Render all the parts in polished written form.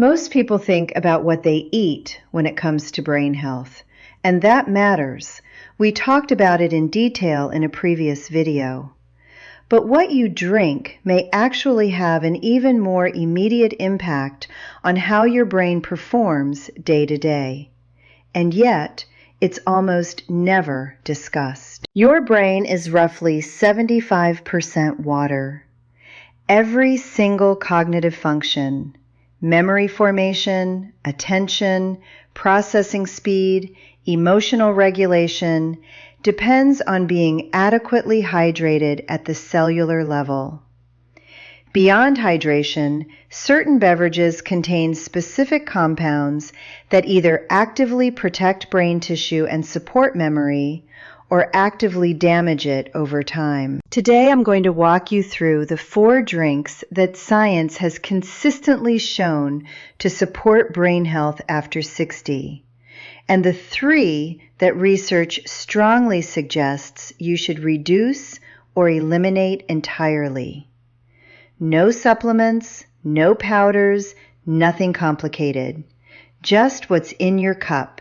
Most people think about what they eat when it comes to brain health, and that matters. We talked about it in detail in a previous video. But what you drink may actually have an even more immediate impact on how your brain performs day to day. And yet, it's almost never discussed. Your brain is roughly 75% water. Every single cognitive function, memory formation, attention, processing speed, emotional regulation, depends on being adequately hydrated at the cellular level. Beyond hydration, certain beverages contain specific compounds that either actively protect brain tissue and support memory, or actively damage it over time. Today I'm going to walk you through the 4 drinks that science has consistently shown to support brain health after 60, and the 3 that research strongly suggests you should reduce or eliminate entirely. No supplements, no powders, nothing complicated. Just what's in your cup,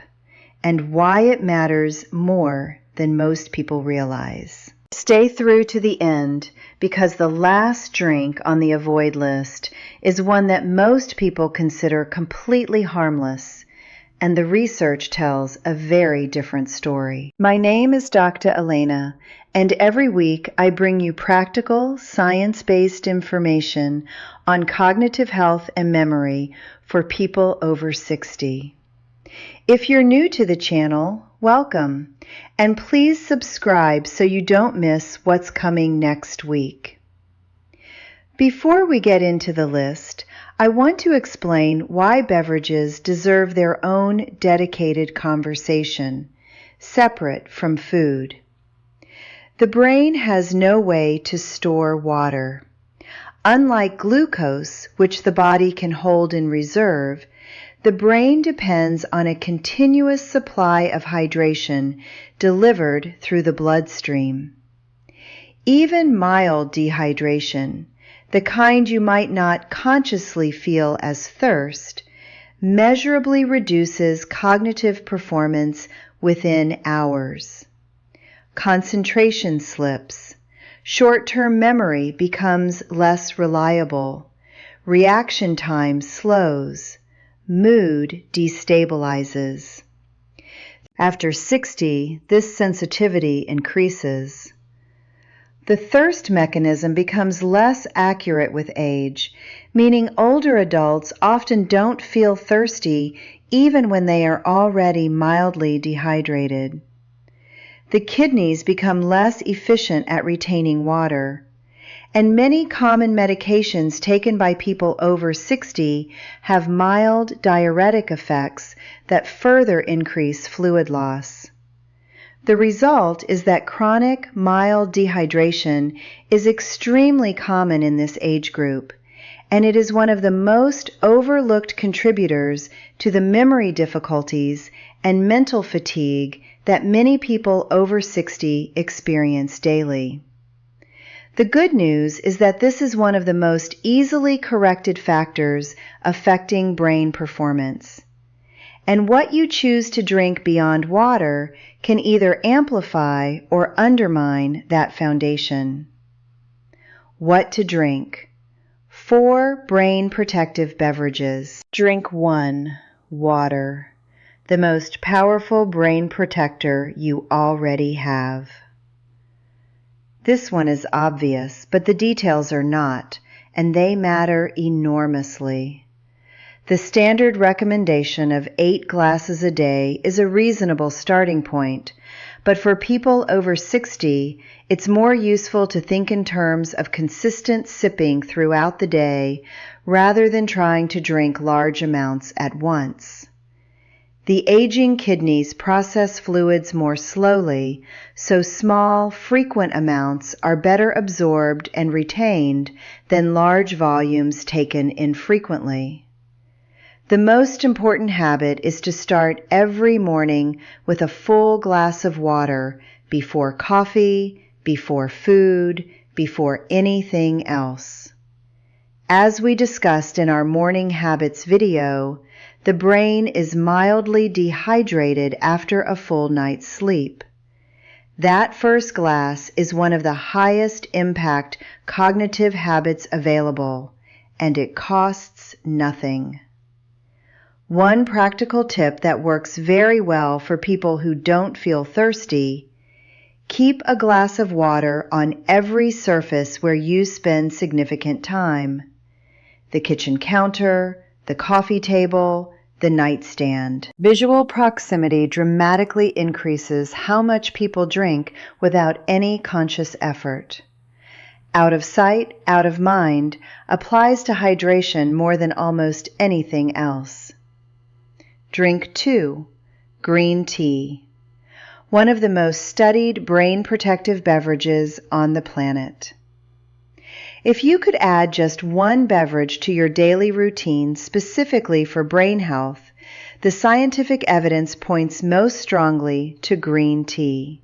and why it matters more than most people realize. Stay through to the end, because the last drink on the avoid list is one that most people consider completely harmless, and the research tells a very different story. My name is Dr. Elena, and every week I bring you practical, science-based information on cognitive health and memory for people over 60. If you're new to the channel, welcome, and please subscribe so you don't miss what's coming next week. Before we get into the list, I want to explain why beverages deserve their own dedicated conversation, separate from food. The brain has no way to store water. Unlike glucose, which the body can hold in reserve, the brain depends on a continuous supply of hydration delivered through the bloodstream. Even mild dehydration, the kind you might not consciously feel as thirst, measurably reduces cognitive performance within hours. Concentration slips. Short-term memory becomes less reliable. Reaction time slows. Mood destabilizes. After 60, this sensitivity increases. The thirst mechanism becomes less accurate with age, meaning older adults often don't feel thirsty even when they are already mildly dehydrated. The kidneys become less efficient at retaining water, and many common medications taken by people over 60 have mild diuretic effects that further increase fluid loss. The result is that chronic mild dehydration is extremely common in this age group, and it is one of the most overlooked contributors to the memory difficulties and mental fatigue that many people over 60 experience daily. The good news is that this is one of the most easily corrected factors affecting brain performance. And what you choose to drink beyond water can either amplify or undermine that foundation. What to drink? 4 brain protective beverages. Drink 1. Water, the most powerful brain protector you already have. This one is obvious, but the details are not, and they matter enormously. The standard recommendation of 8 glasses a day is a reasonable starting point, but for people over 60, it's more useful to think in terms of consistent sipping throughout the day rather than trying to drink large amounts at once. The aging kidneys process fluids more slowly, so small, frequent amounts are better absorbed and retained than large volumes taken infrequently. The most important habit is to start every morning with a full glass of water before coffee, before food, before anything else. As we discussed in our morning habits video, the brain is mildly dehydrated after a full night's sleep. That first glass is one of the highest impact cognitive habits available, and it costs nothing. One practical tip that works very well for people who don't feel thirsty: keep a glass of water on every surface where you spend significant time. The kitchen counter, the coffee table, the nightstand. Visual proximity dramatically increases how much people drink without any conscious effort. Out of sight, out of mind applies to hydration more than almost anything else. Drink 2. Green tea. One of the most studied brain protective beverages on the planet. If you could add just one beverage to your daily routine specifically for brain health, the scientific evidence points most strongly to green tea.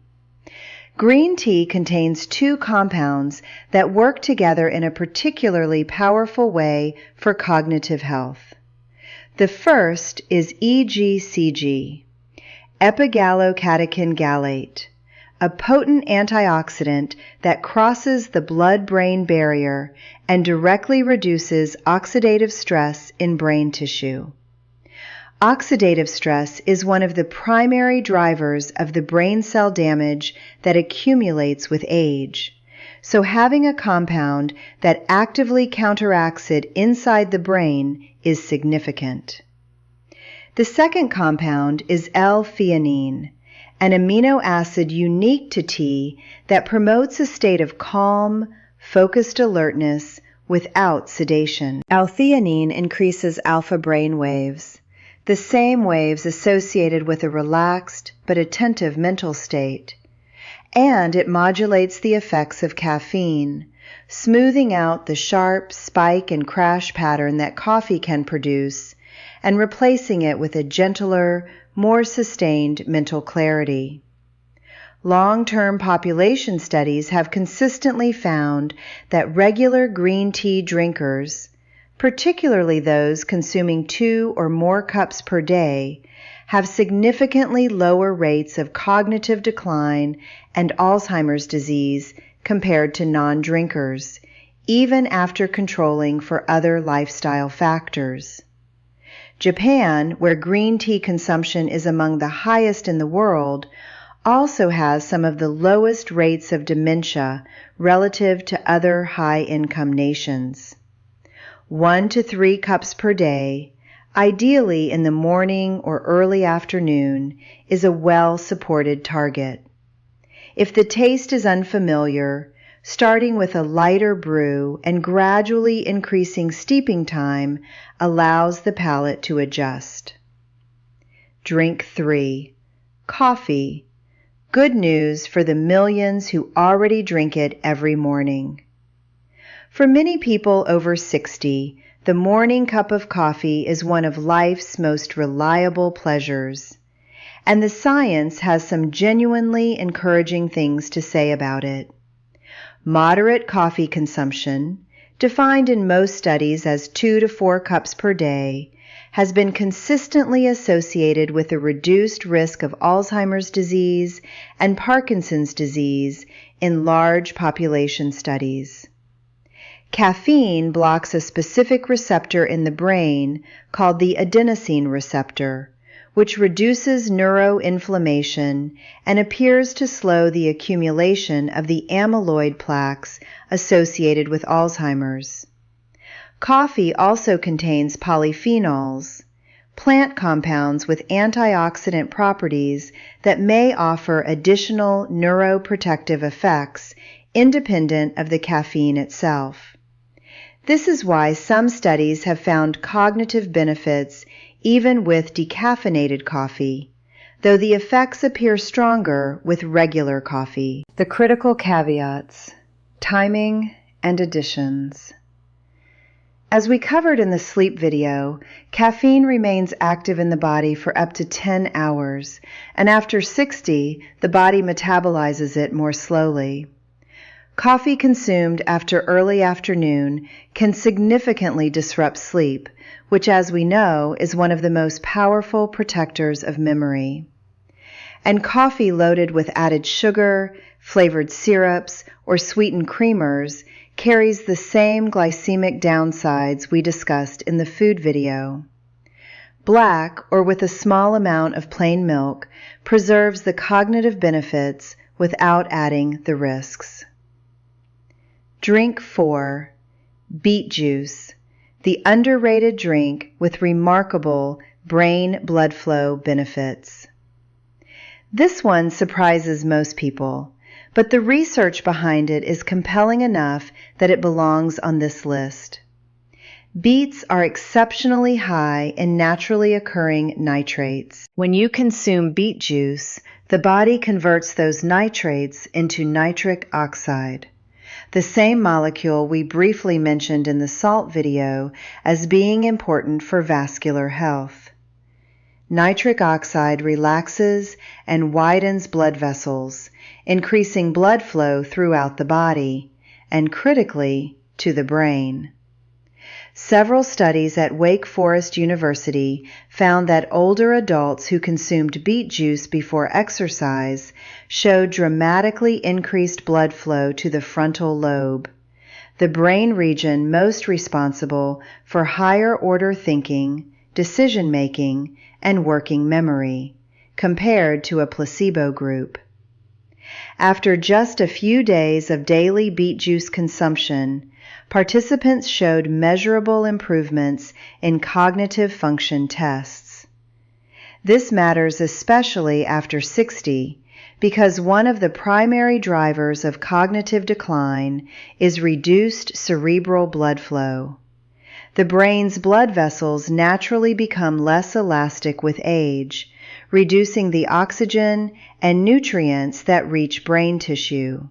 Green tea contains 2 compounds that work together in a particularly powerful way for cognitive health. The first is EGCG, epigallocatechin gallate, a potent antioxidant that crosses the blood-brain barrier and directly reduces oxidative stress in brain tissue. Oxidative stress is one of the primary drivers of the brain cell damage that accumulates with age, so having a compound that actively counteracts it inside the brain is significant. The second compound is L-theanine, an amino acid unique to tea that promotes a state of calm, focused alertness without sedation. L-theanine increases alpha brain waves, the same waves associated with a relaxed but attentive mental state, and it modulates the effects of caffeine, smoothing out the sharp spike and crash pattern that coffee can produce and replacing it with a gentler, more sustained mental clarity. Long-term population studies have consistently found that regular green tea drinkers, particularly those consuming 2 or more cups per day, have significantly lower rates of cognitive decline and Alzheimer's disease compared to non-drinkers, even after controlling for other lifestyle factors. Japan, where green tea consumption is among the highest in the world, also has some of the lowest rates of dementia relative to other high-income nations. 1 to 3 cups per day, ideally in the morning or early afternoon, is a well-supported target. If the taste is unfamiliar, starting with a lighter brew and gradually increasing steeping time allows the palate to adjust. Drink 3. Coffee. Good news for the millions who already drink it every morning. For many people over 60, the morning cup of coffee is one of life's most reliable pleasures, and the science has some genuinely encouraging things to say about it. Moderate coffee consumption, defined in most studies as 2 to 4 cups per day, has been consistently associated with a reduced risk of Alzheimer's disease and Parkinson's disease in large population studies. Caffeine blocks a specific receptor in the brain called the adenosine receptor, which reduces neuroinflammation and appears to slow the accumulation of the amyloid plaques associated with Alzheimer's. Coffee also contains polyphenols, plant compounds with antioxidant properties that may offer additional neuroprotective effects independent of the caffeine itself. This is why some studies have found cognitive benefits even with decaffeinated coffee, though the effects appear stronger with regular coffee. The critical caveats: timing and additions. As we covered in the sleep video, caffeine remains active in the body for up to 10 hours, and after 60, the body metabolizes it more slowly. Coffee consumed after early afternoon can significantly disrupt sleep, which, as we know, is one of the most powerful protectors of memory. And coffee loaded with added sugar, flavored syrups, or sweetened creamers carries the same glycemic downsides we discussed in the food video. Black, or with a small amount of plain milk, preserves the cognitive benefits without adding the risks. Drink 4. Beet juice, the underrated drink with remarkable brain blood flow benefits. This one surprises most people, but the research behind it is compelling enough that it belongs on this list. Beets are exceptionally high in naturally occurring nitrates. When you consume beet juice, the body converts those nitrates into nitric oxide, the same molecule we briefly mentioned in the salt video as being important for vascular health. Nitric oxide relaxes and widens blood vessels, increasing blood flow throughout the body, and critically, to the brain. Several studies at Wake Forest University found that older adults who consumed beet juice before exercise showed dramatically increased blood flow to the frontal lobe, the brain region most responsible for higher order thinking, decision-making, and working memory, compared to a placebo group. After just a few days of daily beet juice consumption, participants showed measurable improvements in cognitive function tests. This matters especially after 60 because one of the primary drivers of cognitive decline is reduced cerebral blood flow. The brain's blood vessels naturally become less elastic with age, reducing the oxygen and nutrients that reach brain tissue.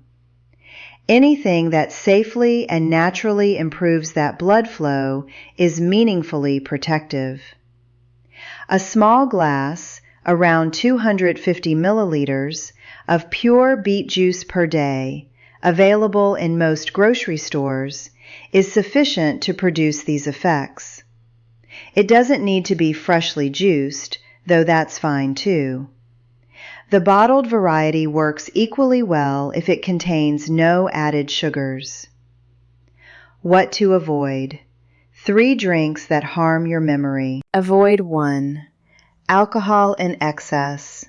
Anything that safely and naturally improves that blood flow is meaningfully protective. A small glass, around 250 milliliters, of pure beet juice per day, available in most grocery stores, is sufficient to produce these effects. It doesn't need to be freshly juiced, though that's fine too. The bottled variety works equally well if it contains no added sugars. What to avoid? 3 drinks that harm your memory. Avoid 1. Alcohol in excess.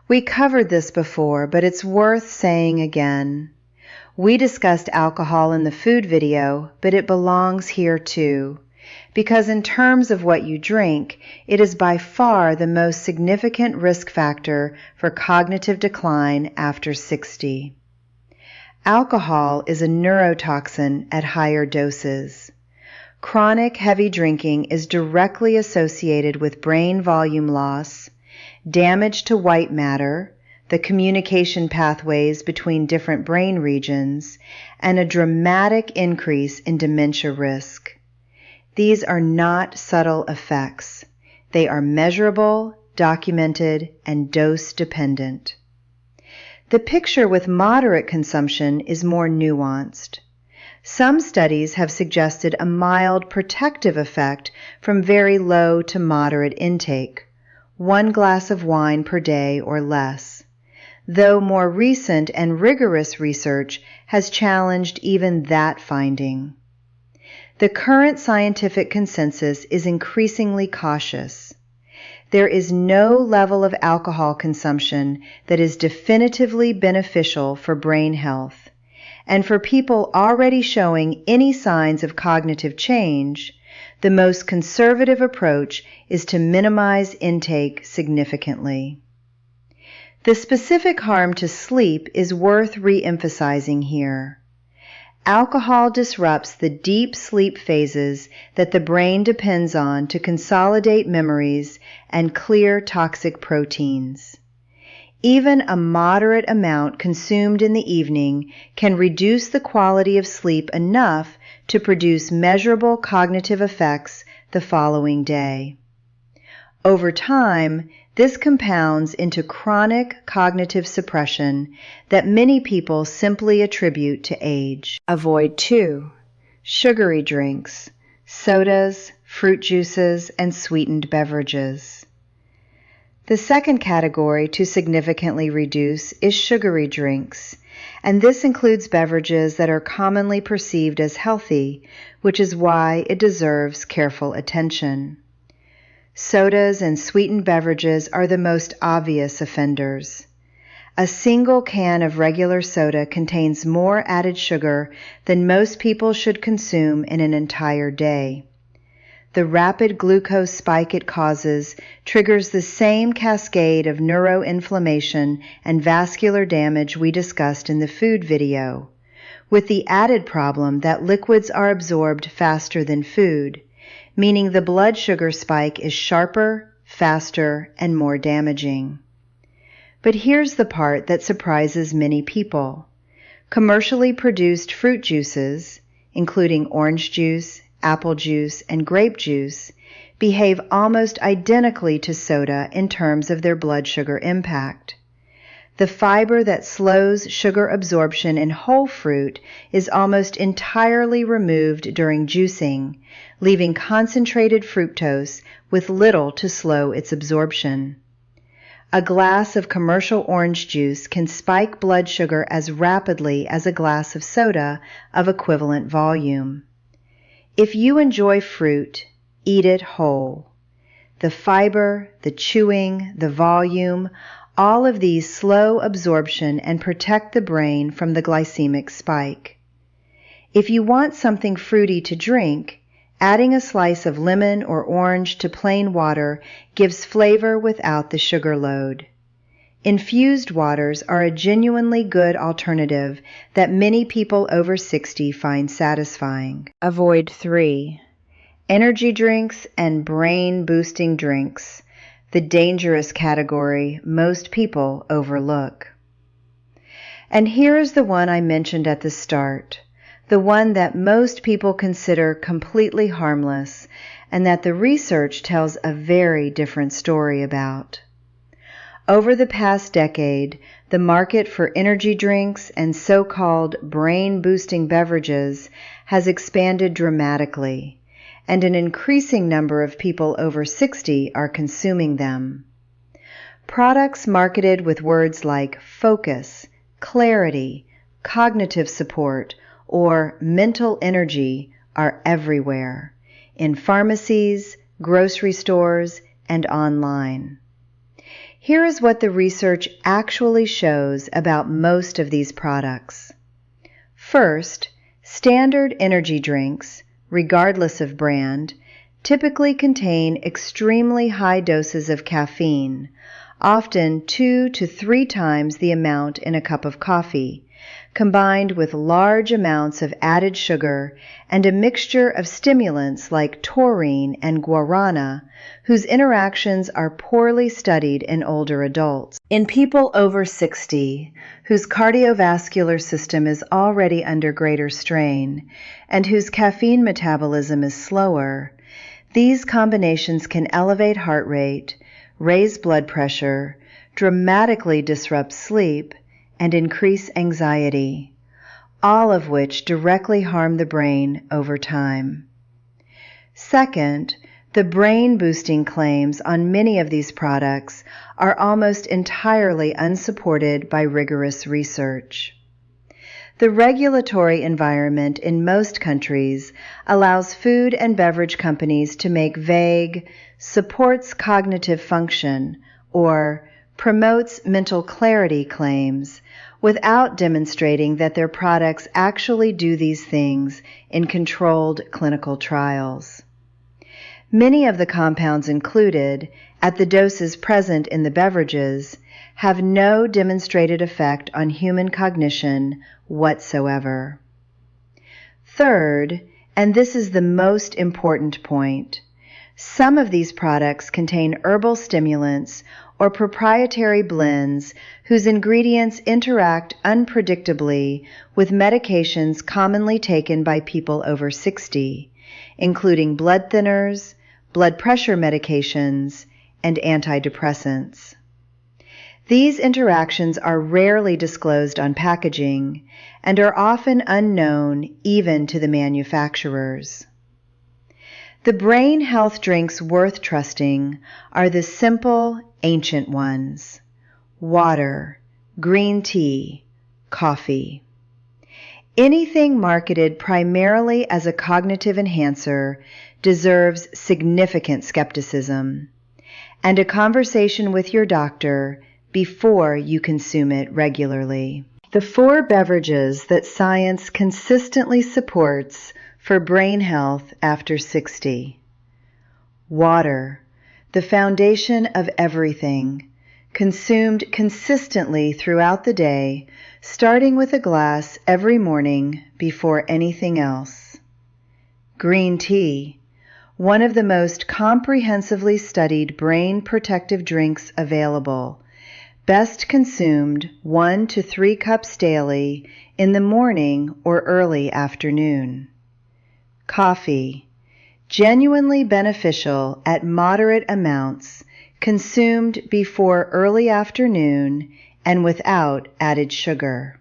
We covered this before, but it's worth saying again. We discussed alcohol in the food video, but it belongs here too, because in terms of what you drink, it is by far the most significant risk factor for cognitive decline after 60. Alcohol is a neurotoxin at higher doses. Chronic heavy drinking is directly associated with brain volume loss, damage to white matter, the communication pathways between different brain regions, and a dramatic increase in dementia risk. These are not subtle effects. They are measurable, documented, and dose-dependent. The picture with moderate consumption is more nuanced. Some studies have suggested a mild protective effect from very low to moderate intake, 1 glass of wine per day or less, though more recent and rigorous research has challenged even that finding. The current scientific consensus is increasingly cautious. There is no level of alcohol consumption that is definitively beneficial for brain health, and for people already showing any signs of cognitive change, the most conservative approach is to minimize intake significantly. The specific harm to sleep is worth re-emphasizing here. Alcohol disrupts the deep sleep phases that the brain depends on to consolidate memories and clear toxic proteins. Even a moderate amount consumed in the evening can reduce the quality of sleep enough to produce measurable cognitive effects the following day. Over time, This compounds into chronic cognitive suppression that many people simply attribute to age. Avoid 2. Sugary drinks, sodas, fruit juices, and sweetened beverages. The second category to significantly reduce is sugary drinks, and this includes beverages that are commonly perceived as healthy, which is why it deserves careful attention. Sodas and sweetened beverages are the most obvious offenders. A single can of regular soda contains more added sugar than most people should consume in an entire day. The rapid glucose spike it causes triggers the same cascade of neuroinflammation and vascular damage we discussed in the food video, with the added problem that liquids are absorbed faster than food, meaning the blood sugar spike is sharper, faster, and more damaging. But here's the part that surprises many people. Commercially produced fruit juices, including orange juice, apple juice, and grape juice, behave almost identically to soda in terms of their blood sugar impact. The fiber that slows sugar absorption in whole fruit is almost entirely removed during juicing, leaving concentrated fructose with little to slow its absorption. A glass of commercial orange juice can spike blood sugar as rapidly as a glass of soda of equivalent volume. If you enjoy fruit, eat it whole. The fiber, the chewing, the volume, all of these slow absorption and protect the brain from the glycemic spike. If you want something fruity to drink, adding a slice of lemon or orange to plain water gives flavor without the sugar load. Infused waters are a genuinely good alternative that many people over 60 find satisfying. Avoid 3. Energy drinks and brain-boosting drinks, the dangerous category most people overlook. And here is the one I mentioned at the start, the one that most people consider completely harmless and that the research tells a very different story about. Over the past decade, the market for energy drinks and so-called brain-boosting beverages has expanded dramatically, and an increasing number of people over 60 are consuming them. Products marketed with words like focus, clarity, cognitive support, or mental energy are everywhere, in pharmacies, grocery stores, and online. Here is what the research actually shows about most of these products. First, standard energy drinks, regardless of brand, typically contain extremely high doses of caffeine, often 2 to 3 times the amount in a cup of coffee, combined with large amounts of added sugar and a mixture of stimulants like taurine and guarana, whose interactions are poorly studied in older adults. In people over 60, whose cardiovascular system is already under greater strain and whose caffeine metabolism is slower, these combinations can elevate heart rate, raise blood pressure, dramatically disrupt sleep, and increase anxiety, all of which directly harm the brain over time. Second, the brain-boosting claims on many of these products are almost entirely unsupported by rigorous research. The regulatory environment in most countries allows food and beverage companies to make vague, supports cognitive function, or promotes mental clarity claims without demonstrating that their products actually do these things in controlled clinical trials. Many of the compounds included, at the doses present in the beverages, have no demonstrated effect on human cognition whatsoever. Third, and this is the most important point, some of these products contain herbal stimulants or proprietary blends whose ingredients interact unpredictably with medications commonly taken by people over 60, including blood thinners, blood pressure medications, and antidepressants. These interactions are rarely disclosed on packaging and are often unknown even to the manufacturers. The brain health drinks worth trusting are the simple, ancient ones: water, green tea, coffee. Anything marketed primarily as a cognitive enhancer deserves significant skepticism and a conversation with your doctor before you consume it regularly. The 4 beverages that science consistently supports for brain health after 60. Water, the foundation of everything, consumed consistently throughout the day, starting with a glass every morning before anything else. Green tea, one of the most comprehensively studied brain protective drinks available, best consumed 1 to 3 cups daily in the morning or early afternoon. Coffee, genuinely beneficial at moderate amounts, consumed before early afternoon and without added sugar.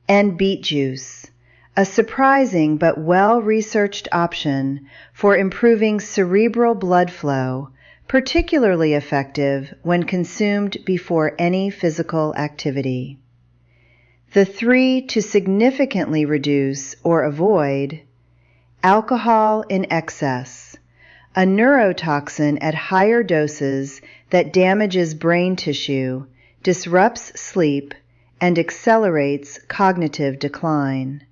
And beet juice, a surprising but well-researched option for improving cerebral blood flow, particularly effective when consumed before any physical activity. The 3 to significantly reduce or avoid: alcohol in excess, a neurotoxin at higher doses that damages brain tissue, disrupts sleep, and accelerates cognitive decline.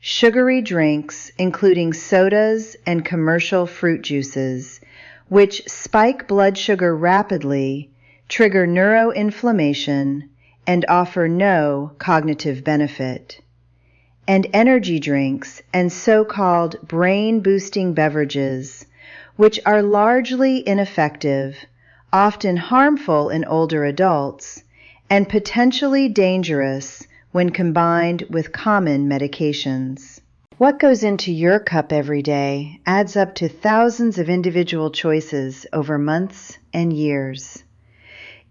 Sugary drinks, including sodas and commercial fruit juices, which spike blood sugar rapidly, trigger neuroinflammation, and offer no cognitive benefit. And energy drinks and so-called brain-boosting beverages, which are largely ineffective, often harmful in older adults, and potentially dangerous when combined with common medications. What goes into your cup every day adds up to thousands of individual choices over months and years.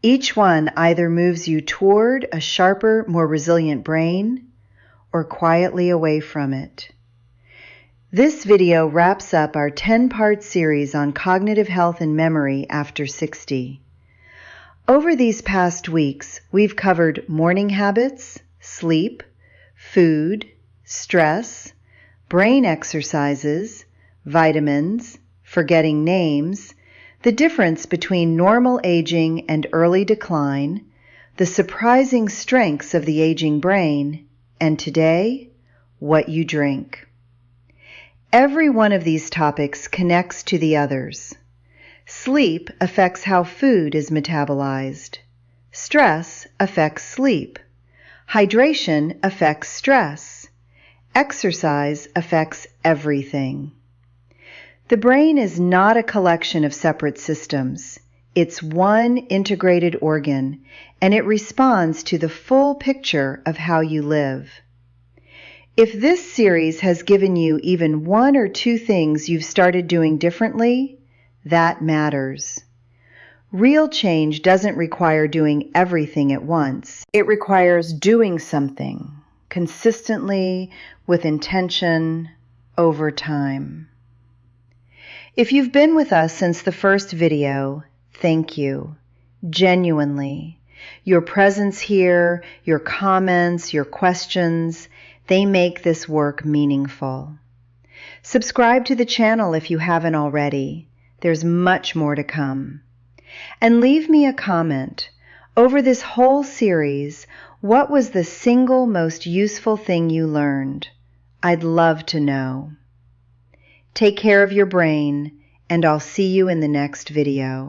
Each one either moves you toward a sharper, more resilient brain, or quietly away from it. This video wraps up our 10-part series on cognitive health and memory after 60. Over these past weeks, we've covered morning habits, sleep, food, stress, brain exercises, vitamins, forgetting names, the difference between normal aging and early decline, the surprising strengths of the aging brain, and today, what you drink. Every one of these topics connects to the others. Sleep affects how food is metabolized. Stress affects sleep. Hydration affects stress. Exercise affects everything. The brain is not a collection of separate systems. It's one integrated organ, and it responds to the full picture of how you live. If this series has given you even 1 or 2 things you've started doing differently, that matters. Real change doesn't require doing everything at once. It requires doing something consistently, with intention, over time. If you've been with us since the first video, thank you. Genuinely. Your presence here, your comments, your questions, they make this work meaningful. Subscribe to the channel if you haven't already. There's much more to come. And leave me a comment. Over this whole series, what was the single most useful thing you learned? I'd love to know. Take care of your brain, and I'll see you in the next video.